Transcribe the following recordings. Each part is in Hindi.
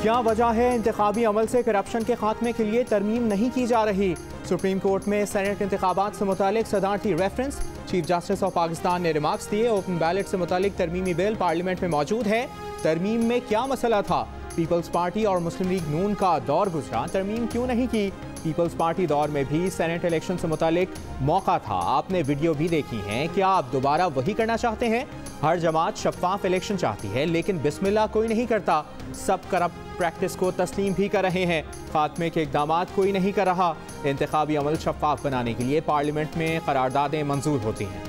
क्या वजह है इंतखाबी अमल से करप्शन के खात्मे के लिए तरमीम नहीं की जा रही? सुप्रीम कोर्ट में सेनेट इंतखाबात से मुतालिक सदारती reference. Chief justice of Pakistan ने रिमार्क्स दिए। ओपन बैलेट से मुतालिक तरमीमी बिल पार्लियामेंट में मौजूद है। तरमीम में क्या मसला था? पीपल्स पार्टी और मुस्लिम लीग नून का दौर गुजरा, तरमीम क्यों नहीं की? पीपल्स पार्टी दौर में भी सेनेट इलेक्शन से मुतालिक मौका था, आपने वीडियो भी देखी हैं। क्या आप दोबारा वही करना चाहते हैं? हर जमात शफाफ इलेक्शन चाहती है, लेकिन बिस्मिल्लाह कोई नहीं करता। सब करप्ट प्रैक्टिस को तस्लीम भी कर रहे हैं, खात्मे के इक़दामात कोई नहीं कर रहा। इंतखाबी अमल शफाफ बनाने के लिए पार्लियामेंट में करारदादें मंजूर होती हैं।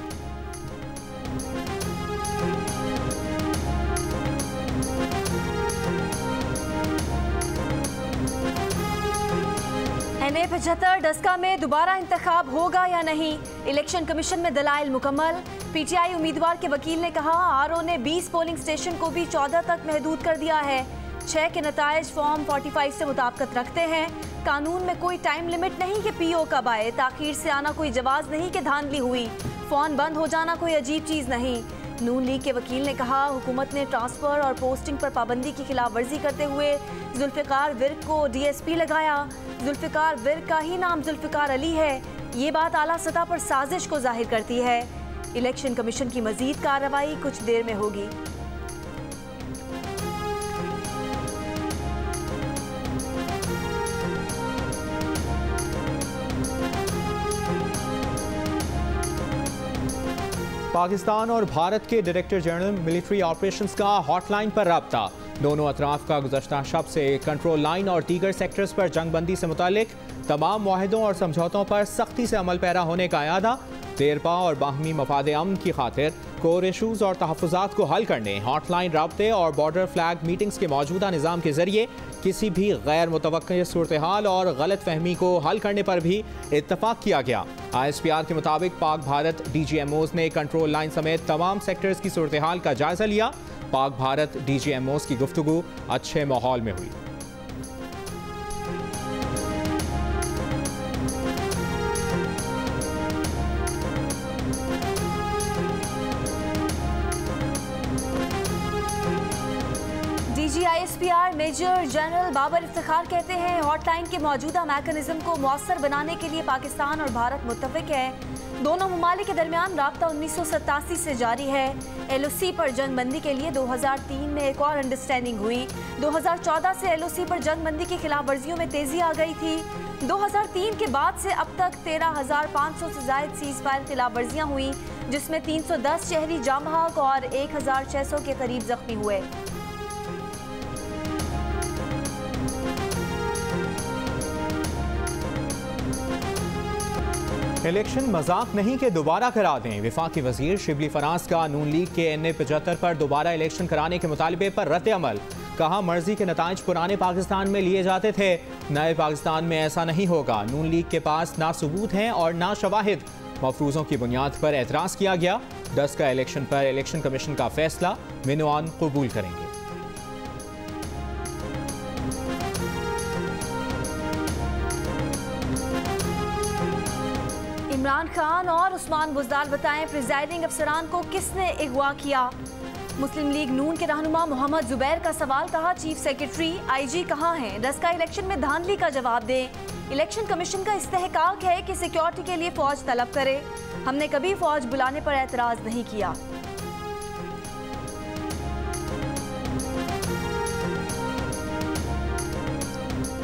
NA-75 डस्का में दोबारा इंतखाब होगा या नहीं? इलेक्शन कमीशन में दलाइल मुकम्मल। PTI उम्मीदवार के वकील ने कहा RO ने 20 पोलिंग स्टेशन को भी 14 तक महदूद कर दिया है। 6 के नताइज फॉर्म 45 से मुताबिकत रखते हैं। कानून में कोई टाइम लिमिट नहीं कि PO कब आए, ताखीर से आना कोई जवाज नहीं कि धांधली हुई, फोन बंद हो जाना कोई अजीब चीज़ नहीं। नून लीग के वकील ने कहा हुकूमत ने ट्रांसफ़र और पोस्टिंग पर पाबंदी की खिलाफ वर्जी करते हुए जुल्फ़िकार विर्क को DSP लगाया। जुल्फ़िकार विर्क का ही नाम जुल्फ़िकार अली है। ये बात आला सतह पर साजिश को जाहिर करती है। इलेक्शन कमीशन की मजीद कार्रवाई कुछ देर में होगी। पाकिस्तान और भारत के डायरेक्टर जनरल मिलिट्री ऑपरेशंस का हॉटलाइन पर रब्ता। दोनों अतराफ का गुज़श्ता शब से कंट्रोल लाइन और दीगर सेक्टर्स पर जंगबंदी से मुतालिक तमाम मुआहदों और समझौतों पर सख्ती से अमल पैरा होने का इरादा। देरपा और बाहमी मफाद अमन की खातिर कोर इशूज़ और तहफ़्फ़ुज़ात को हल करने हॉटलाइन राब्ते और बॉर्डर फ्लैग मीटिंग्स के मौजूदा निज़ाम के ज़रिए किसी भी गैर मुतवक्किल सूरत हाल और गलत फहमी को हल करने पर भी इत्तफाक किया गया। ISPR के मुताबिक पाक भारत DGMOs ने कंट्रोल लाइन समेत तमाम सेक्टर्स की सूरत हाल का जायजा लिया। पाक भारत DGMOs की गुफ्तगू अच्छे माहौल में हुई। ISPR major general Babar Iftikhar कहते हैं हॉटलाइन के मौजूदा मैकेनिज्म को मौसर बनाने के लिए पाकिस्तान और भारत मुत्तफिक है। दोनों ममालिक के दरमियान राब्ता 1987 से जारी है। LOC पर जंगबंदी के लिए 2003 में एक और अंडरस्टैंडिंग हुई। 2014 से LOC पर जंगबंदी की खिलाफ वर्जियों में तेजी आ गई थी। 2003 के बाद से अब तक 13,500 से जायद सीज फायर खिलाफ वर्जियाँ हुई, जिसमें 310 शहरी जाम बहक और 1,600 के करीब जख्मी हुए। इलेक्शन मजाक नहीं कि दोबारा करा दें। वफाकी वजीर शिबली फराज का नून लीग के NA-75 पर दोबारा इलेक्शन कराने के मुतालबे पर रद्द अमल। कहा मर्जी के नताइज पुराने पाकिस्तान में लिए जाते थे, नए पाकिस्तान में ऐसा नहीं होगा। नून लीग के पास ना सबूत हैं और ना शवाहिद। मफरूज़ों की बुनियाद पर एतराज़ किया गया। 10 का इलेक्शन पर इलेक्शन कमीशन का फैसला विनवान कबूल करेंगे। इमरान खान और उस्मान बुज़दार बताएं प्रिजाइडिंग अफसरान को किसने अगवा किया? मुस्लिम लीग नून के रहनुमा मोहम्मद जुबैर का सवाल। कहा चीफ सेक्रेटरी IG कहाँ हैं? 10 का इलेक्शन में धांधली का जवाब दें। इलेक्शन कमीशन का इस्तेहकाक है कि सिक्योरिटी के लिए फौज तलब करे। हमने कभी फौज बुलाने पर एतराज नहीं किया।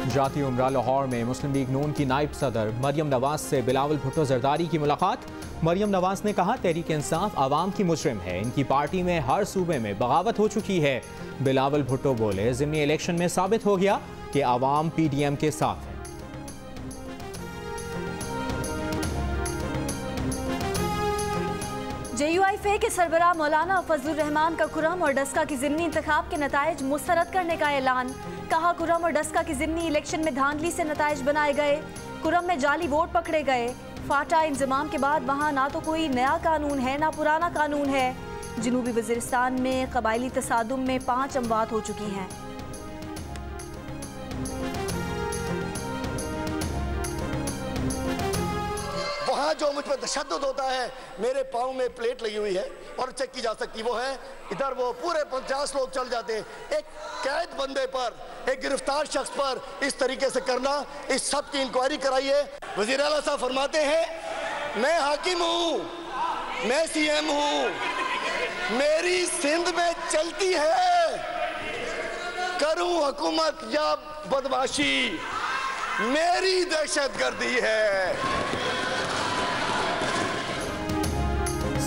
जाती उमरा लाहौर में मुस्लिम लीग नून की नायब सदर मरियम नवाज से बिलावल भुट्टो जरदारी की मुलाकात। मरियम नवाज ने कहा तहरीक इंसाफ आवाम की मुजरिम है, इनकी पार्टी में हर सूबे में बगावत हो चुकी है। बिलावल भुट्टो बोले ज़िमनी इलेक्शन में साबित हो गया कि आवाम PDM के साथ है। JUIFA के सरबराह मौलाना फजलुर रहमान का कुरम और डस्का की ज़िमनी इंतखाब के नताइज मुस्तरद करने का ऐलान। कहा कुरम और डस्का की ज़िमनी इलेक्शन में धांधली से नताइज बनाए गए, कुरम में जाली वोट पकड़े गए। फाटा इंजमाम के बाद वहाँ ना तो कोई नया कानून है ना पुराना कानून है। जनूबी वज़ीरिस्तान में कबायली तसादुम में 5 अमवात हो चुकी हैं। वहाँ जो मुझ पर तशद्दुद होता है, मेरे पाँव में प्लेट लगी हुई है और चेक की जा सकती, वो है इधर, वो पूरे 50 लोग चल जाते हैं। एक कैद बंदे पर, एक गिरफ्तार शख्स पर इस तरीके से करना, इस सब की इंक्वायरी कराइए। वज़ीर आला साहब फरमाते हैं मैं हाकिम हूँ, मैं CM हूँ, मेरी सिंध में चलती है, करूँ हुकूमत या बदमाशी, मेरी दहशतगर्दी है।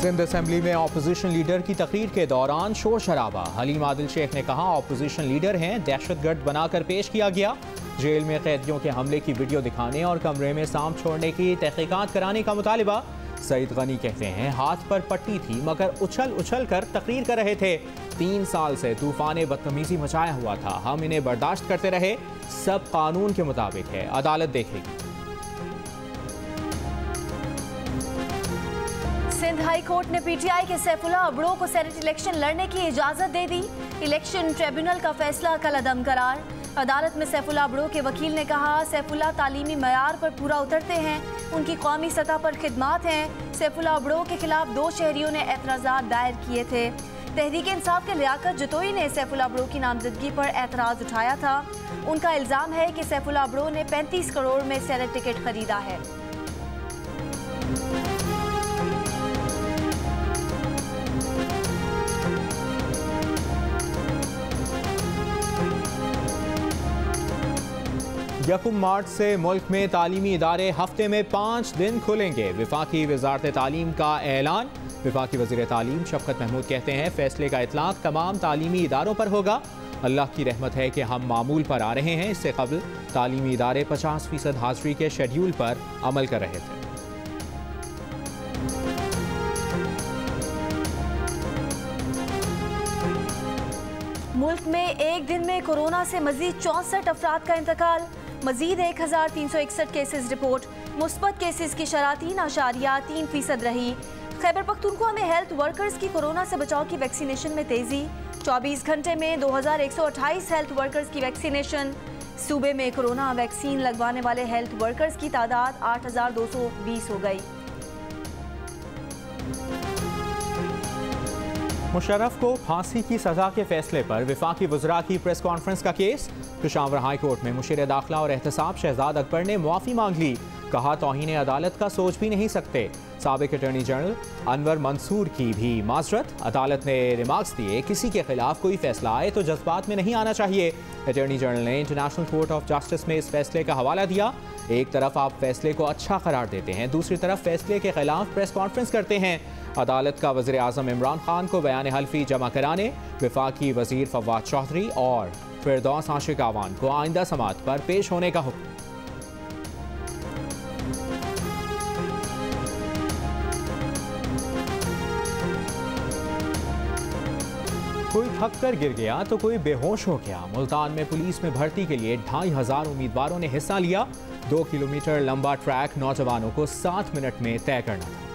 सिंध असेंबली में ऑपोजिशन लीडर की तकरीर के दौरान शोर शराबा। हलीम आदिल शेख ने कहा ऑपोजिशन लीडर हैं, दहशतगर्द बनाकर पेश किया गया। जेल में कैदियों के हमले की वीडियो दिखाने और कमरे में सांप छोड़ने की तहकीकात कराने का मुतालिबा। सईद गनी कहते हैं हाथ पर पट्टी थी मगर उछल उछल कर तकरीर कर रहे थे। 3 साल से तूफान बदतमीजी मचाया हुआ था, हम इन्हें बर्दाश्त करते रहे। सब कानून के मुताबिक है, अदालत देखेगी। सिंध हाई कोर्ट ने PTI के सैफुल्ला अबड़ो को सेनेट इलेक्शन लड़ने की इजाजत दे दी। इलेक्शन ट्रिब्यूनल का फैसला कलअदम करार। अदालत में सैफुल्ला अबड़ो के वकील ने कहा सैफुल्ला तालीमी मयार पर पूरा उतरते हैं, उनकी कौमी सतह पर खिदमात हैं। सैफुल्ला अबड़ो के खिलाफ 2 शहरियों ने एतराज़ात दायर किए थे। तहरीक इंसाफ के लियाकत जतोई ने सैफुल्ला अबड़ो की नामजदगी पर एतराज़ उठाया था। उनका इल्ज़ाम है कि सैफुल्ला अबड़ो ने 35 करोड़ में सेनेट टिकट खरीदा है। यकम मार्च से मुल्क में तालीमी इदारे हफ्ते में 5 दिन खुलेंगे। वफाकी वजारत तालीम का ऐलान। वफाकी वज़ीर तालीम शफकत महमूद कहते हैं फैसले का इतलाक तमाम तालीमी इदारों पर होगा। अल्लाह की रहमत है कि हम मामूल पर आ रहे हैं। इससे कबल तालीमी इदारे 50% हाज़िरी के शेड्यूल पर अमल कर रहे थे। मुल्क में एक दिन में कोरोना से मजीद 64 अफराद का इंतकाल। मजीद 1361 केसेस रिपोर्ट। मुस्बत केसेस की शरह 3.3% रही। खैबर पख्तूनख्वा में हेल्थ वर्कर्स की कोरोना से बचाव की वैक्सीनेशन में तेजी। 24 घंटे में 2128 हेल्थ वर्कर्स की वैक्सीनेशन। सूबे में कोरोना वैक्सीन लगवाने वाले हेल्थ वर्कर्स की तादाद 8220 हो गई। मुशर्रफ को फांसी की सजा के फैसले पर वफाकी वज़रा की प्रेस कॉन्फ्रेंस का केस। पेशावर हाई कोर्ट में मुशीर दाखिला और एहतसाब शहजाद अकबर ने मुआफ़ी मांग ली। कहा तौहीन अदालत का सोच भी नहीं सकते। साबिक अटॉर्नी जनरल अनवर मंसूर की भी माजरत। अदालत ने रिमार्क्स दिए किसी के खिलाफ कोई फैसला आए तो जज्बात में नहीं आना चाहिए। अटॉर्नी जनरल ने इंटरनेशनल कोर्ट ऑफ जस्टिस में इस फैसले का हवाला दिया। एक तरफ आप फैसले को अच्छा करार देते हैं, दूसरी तरफ फैसले के खिलाफ प्रेस कॉन्फ्रेंस करते हैं। अदालत का वज़ीर आज़म इमरान खान को बयान हल्फी जमा कराने, वफाकी वज़ीर फवाद चौधरी और फिरदौस आशिक आवान को आइंदा समात पर पेश होने का हुक्म। कोई थक कर गिर गया तो कोई बेहोश हो गया। मुल्तान में पुलिस में भर्ती के लिए 2500 उम्मीदवारों ने हिस्सा लिया। 2 किलोमीटर लंबा ट्रैक नौजवानों को 7 मिनट में तय करना था।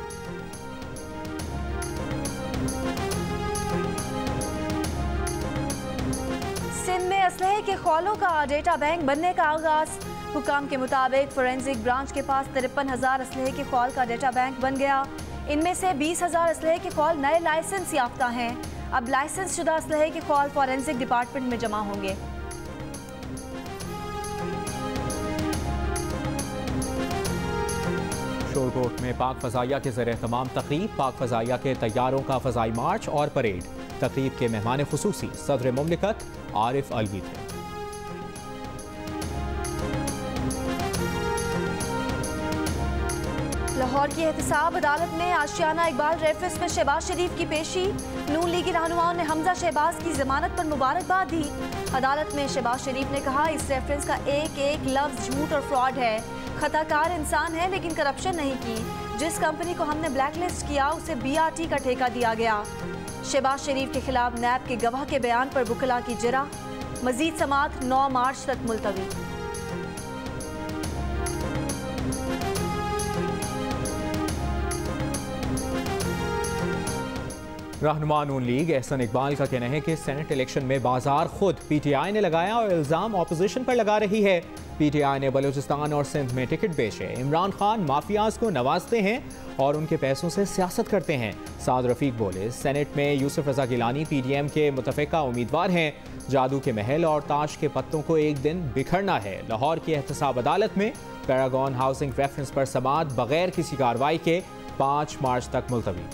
सिंध में असलहे के खौलों का डेटा बैंक बनने का आगाज। हुकाम के मुताबिक फोरेंसिक ब्रांच के पास 53,000 असलहे के खौल का डेटा बैंक बन गया। इनमें से 20,000 असलहे के खौल नए लाइसेंस याफ्ता हैं। अब लाइसेंस शुदा असलहे के खौल फोरेंसिक डिपार्टमेंट में जमा होंगे। शोरकोट में पाक फ़ज़ाइया के ज़रिए तमाम तकरीब। पाक फ़ज़ाइया के तैयारों का फ़ज़ाई मार्च और परेड। तकरीब के मेहमान खुसूसी सदर मुमलिकत आरिफ अलवी थे। लाहौर की एहतसाब अदालत में आशियाना इकबाल रेफरेंस में शहबाज शरीफ की पेशी। नून लीगी रहनुमाओं ने हमजा शहबाज की जमानत पर मुबारकबाद दी। अदालत में शहबाज शरीफ ने कहा इस रेफरेंस का एक एक लफ्ज झूठ और फ्रॉड है। खताकार इंसान है लेकिन करप्शन नहीं की। जिस कंपनी को हमने ब्लैकलिस्ट किया उसे BRT का ठेका दिया गया। शहबाज शरीफ के खिलाफ नैब के गवाह के बयान पर वकला की जरा। मजीद समात 9 मार्च तक मुलतवी। रहनुमा नून लीग एहसन इकबाल का कहना है कि सेनेट इलेक्शन में बाजार खुद पीटीआई ने लगाया और इल्ज़ाम ऑपोजिशन पर लगा रही है। पीटीआई ने बलूचिस्तान और सिंध में टिकट बेचे। इमरान खान माफियाज को नवाजते हैं और उनके पैसों से सियासत करते हैं। साद रफीक बोले, सेनेट में यूसुफ रजा गिलानी पीडीएम के मुतफ़िका उम्मीदवार हैं। जादू के महल और ताश के पत्तों को एक दिन बिखरना है। लाहौर की एहतसाब अदालत में पैरागॉन हाउसिंग रेफरेंस पर समाअत बगैर किसी कार्रवाई के 5 मार्च तक मुलतवी।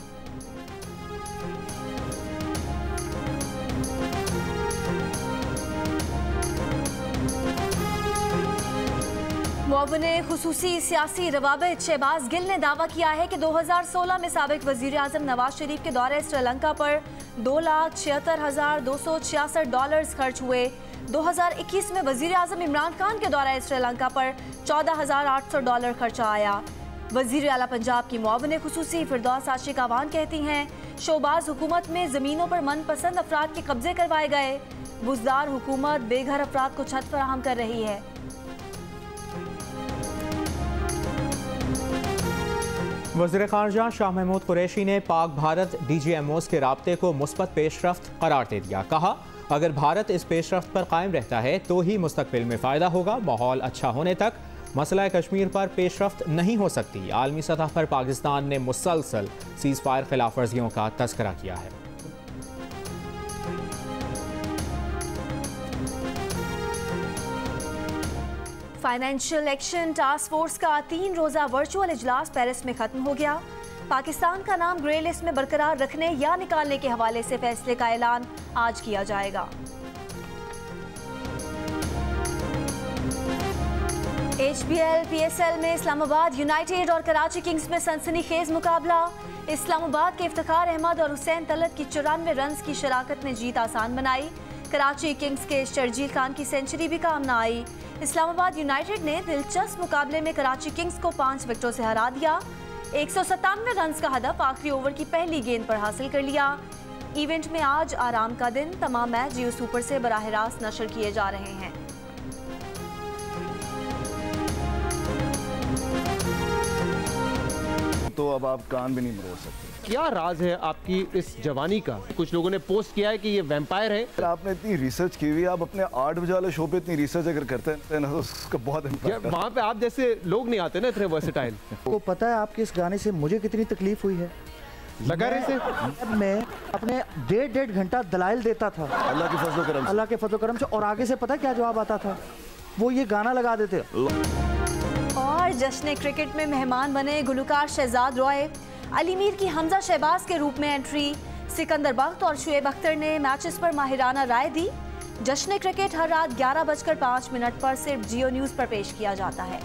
मुअव्विन खुसूसी सियासी रवाबित शहबाज गिल ने दावा किया है कि 2016 में साबिक वजीर आजम नवाज शरीफ के दौरे श्रीलंका पर $2,76,266 खर्च हुए। 2021 में वजीर आजम इमरान खान के दौरे श्रीलंका पर $14,800 खर्चा आया। वजीर आला पंजाब की मुअव्विन खुसूसी फिरदौस आशिक अवान कहती हैं, शोबाज हुकूमत में ज़मीनों पर मनपसंद अफराद के कब्जे करवाए गए। बुजदार हुकूमत बेघर अफराद को छत फराहम कर रही है। वज़ीर ख़ारजा शाह महमूद कुरैशी ने पाक भारत DGMOs के राब्ते को मुस्बत पेशरफ्त करार दे दिया। कहा, अगर भारत इस पेशरफ्त पर कायम रहता है तो ही मुस्तकबिल में फ़ायदा होगा। माहौल अच्छा होने तक मसला कश्मीर पर पेशरफ्त नहीं हो सकती। आलमी सतह पर पाकिस्तान ने मुसलसल सीज़ फायर खिलाफ वर्जियों का तज़किरा किया है। फाइनेंशियल एक्शन टास्क फोर्स का 3 रोज़ा वर्चुअल इजलास पेरिस में खत्म हो गया। पाकिस्तान का नाम ग्रे लिस्ट में बरकरार रखने या निकालने के हवाले से फैसले का ऐलान आज किया जाएगा। HBL PSL में इस्लामाबाद यूनाइटेड और कराची किंग्स में सनसनीखेज मुकाबला। इस्लामाबाद के इफ्तिखार अहमद और हुसैन तलत की 94 रन की शराकत ने जीत आसान बनाई। कराची किंग्स के शर्जील खान की सेंचुरी भी काम न आई। इस्लामाबाद यूनाइटेड ने दिलचस्प मुकाबले में कराची किंग्स को 5 विकेटों से हरा दिया। 197 रन का हदफ आखिरी ओवर की पहली गेंद पर हासिल कर लिया। इवेंट में आज आराम का दिन, तमाम मैच जियो सुपर से बराह रास्त नशर किए जा रहे हैं। तो अब आप कान भी नहीं मरोड़ सकते। क्या राज है आपकी इस जवानी का? कुछ लोगों ने पोस्ट किया है कि ये वैम्पायर है। आपने इतनी रिसर्च की हुई है, आप अपने 8 बजे वाले शो पे इतनी रिसर्च अगर करते हैं ना तो उसका बहुत इम्पैक्ट है। वहाँ पे आप जैसे लोग नहीं आते ना इतने वर्सेटाइल। को पता है आपके इस गाने से मुझे कितनी तकलीफ हुई है? लगा रहे से मैं अपने 1.5 घंटा दलाइल देता था अल्लाह के फजल करम से, अल्लाह के फजल करम से, और आगे से पता है क्या जवाब आता था? वो ये गाना लगा देते। और जश्न क्रिकेट में मेहमान बने गुलकार शहजाद रॉय। अली मीर की हमजा शहबाज के रूप में एंट्री। सिकंदर बख्त और शुएब अख्तर ने मैचेस पर माहिराना राय दी। जश्न क्रिकेट हर रात 11:05 पर सिर्फ जियो न्यूज़ पर पेश किया जाता है।